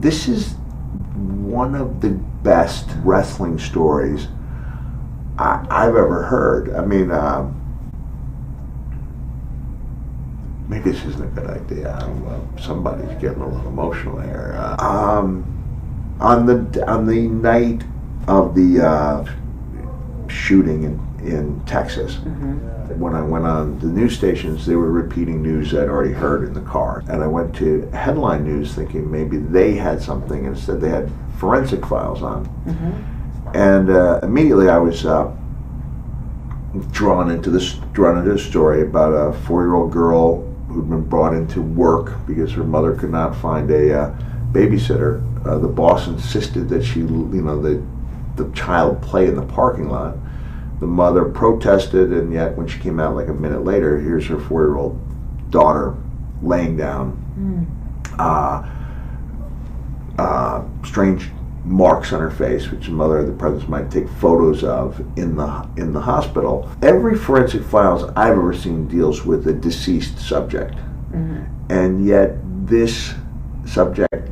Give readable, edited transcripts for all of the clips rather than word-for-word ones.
This is one of the best wrestling stories I've ever heard. I mean, maybe this isn't a good idea. Somebody's getting a little emotional here. On the night of the shooting in Texas, when I went on the news stations, they were repeating news I'd already heard in the car. And I went to headline news thinking maybe they had something. Instead, they had forensic files on. And immediately I was drawn into the story about a 4-year-old girl who'd been brought into work because her mother could not find a babysitter. The boss insisted that the child play in the parking lot. The mother protested, and yet when she came out like a minute later, here's her 4-year-old daughter laying down. Strange marks on her face, which the mother of the presence might take photos of in the hospital. Every forensic files I've ever seen deals with a deceased subject, and yet this subject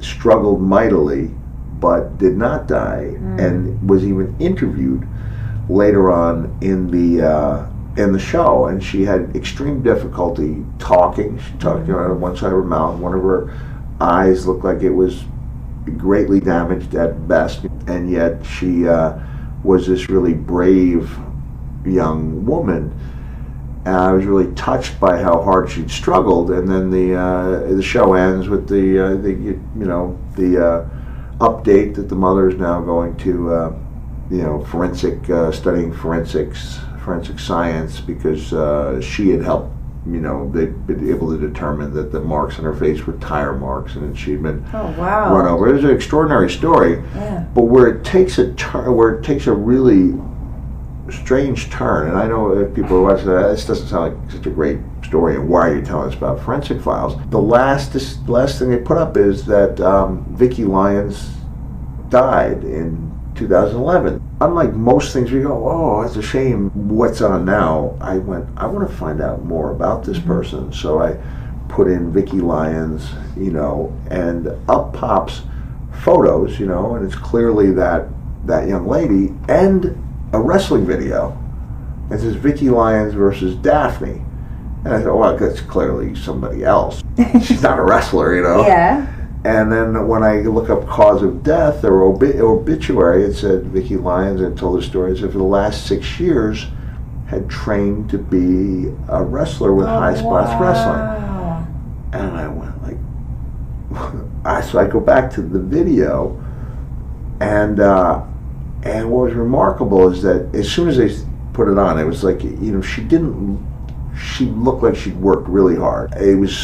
struggled mightily but did not die, and was even interviewed later on in the show, and she had extreme difficulty talking. She talked on one side of her mouth, one of her eyes looked like it was greatly damaged at best, and yet she was this really brave young woman. And I was really touched by how hard she'd struggled. And then the show ends with the update that the mother is now going to studying forensic science, because she had helped. They'd been able to determine that the marks on her face were tire marks, and she'd been run over. It was an extraordinary story, but where it takes a turn, where it takes a really strange turn. And I know if people are watching that, this doesn't sound like such a great story, and why are you telling us about forensic files? The last thing they put up is that Vicky Lyons died in 2011. Unlike most things we go, oh, it's a shame, what's on now? I want to find out more about this person. So I put in Vicky Lyons, and up pops photos, and it's clearly that young lady, and a wrestling video. It says Vicky Lyons versus Daffney. And I thought, well, that's clearly somebody else. She's not a wrestler, Yeah. And then when I look up cause of death or obituary, it said Vicky Lyons, and told the story as if for the last 6 years had trained to be a wrestler with high spots wrestling. And I went like, so I go back to the video, and what was remarkable is that as soon as they put it on, it was like, she looked like she'd worked really hard. It was a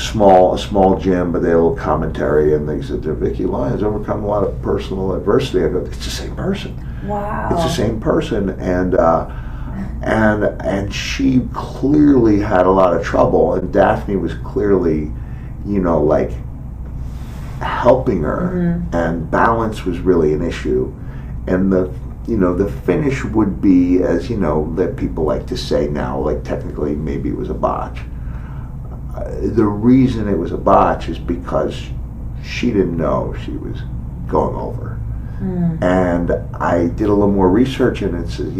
small gym, but they had a little commentary, and they said, Vicky Lyons overcome a lot of personal adversity. I go, it's the same person. Wow. It's the same person, and she clearly had a lot of trouble, and Daffney was clearly, like helping her, and balance was really an issue, and the finish would be, as that people like to say now, like technically maybe it was a botch. The reason it was a botch is because she didn't know she was going over. And I did a little more research, and it said,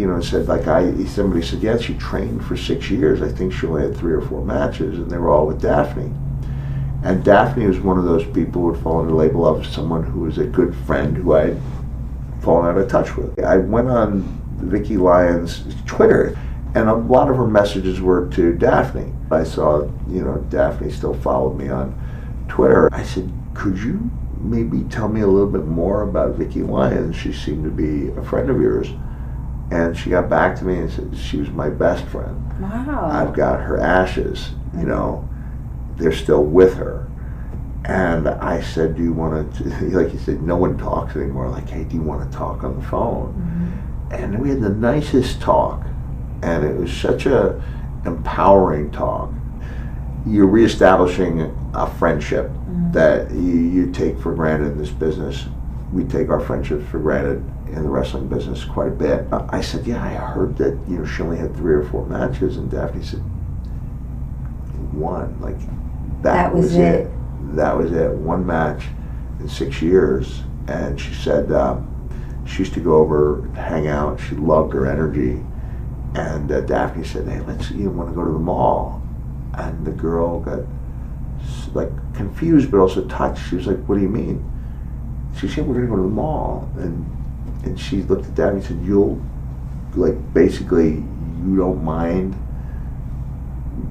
somebody said, yeah, she trained for 6 years. I think she only had 3 or 4 matches, and they were all with Daffney. And Daffney was one of those people who would fall under the label of someone who was a good friend who I had fallen out of touch with. I went on Vicky Lyons' Twitter, and a lot of her messages were to Daffney. I saw, Daffney still followed me on Twitter. I said, could you maybe tell me a little bit more about Vicky Lyons? She seemed to be a friend of yours. And she got back to me and said she was my best friend. Wow. I've got her ashes, they're still with her. And I said, do you want to, like you said, no one talks anymore. Like, hey, do you want to talk on the phone? And we had the nicest talk. And it was such a empowering talk. You're reestablishing a friendship that you take for granted in this business. We take our friendships for granted in the wrestling business quite a bit. I said, yeah, I heard that she only had 3 or 4 matches. And Daffney said, 1. Like, that was it. that was it. One match in 6 years. And she said she used to go over, hang out. She loved her energy. And Daffney said, hey, you want to go to the mall? And the girl got like confused but also touched. She was like, what do you mean? She said, we're going to go to the mall. And she looked at Daffney and said, you'll, like, basically, you don't mind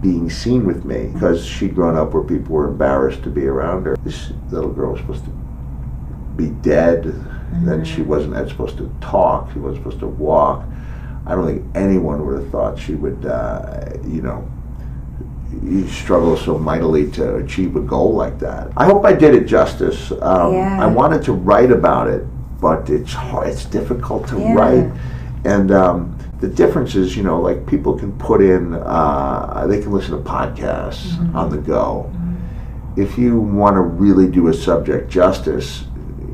being seen with me, because she'd grown up where people were embarrassed to be around her. This little girl was supposed to be dead, then she wasn't supposed to talk, she wasn't supposed to walk. I don't think anyone would have thought she would, struggle so mightily to achieve a goal like that. I hope I did it justice. I wanted to write about it, but it's hard, it's difficult to write. And the difference is, like, people can put in, they can listen to podcasts on the go. If you want to really do a subject justice,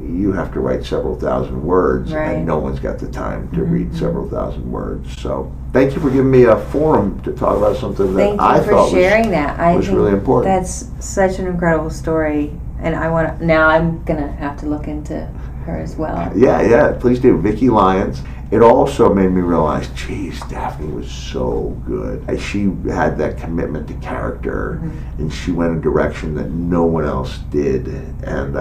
you have to write several thousand words, and no one's got the time to read several thousand words. So thank you for giving me a forum to talk about something that I thought was really important. That's such an incredible story, and now I'm gonna have to look into her as well. Yeah, please do. Vicky Lyons. It also made me realize, geez, Daffney was so good. She had that commitment to character, and she went a direction that no one else did, and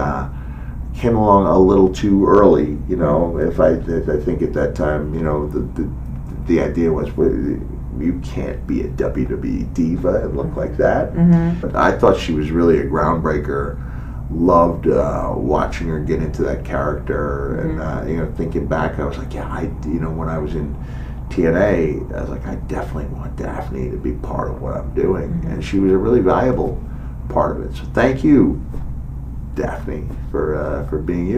came along a little too early. If I think at that time, the idea was, you can't be a WWE diva and look like that. But I thought she was really a groundbreaker. Loved watching her get into that character, and thinking back, I was like, when I was in TNA, I was like, I definitely want Daffney to be part of what I'm doing, and she was a really valuable part of it. So thank you, Daffney, for being you.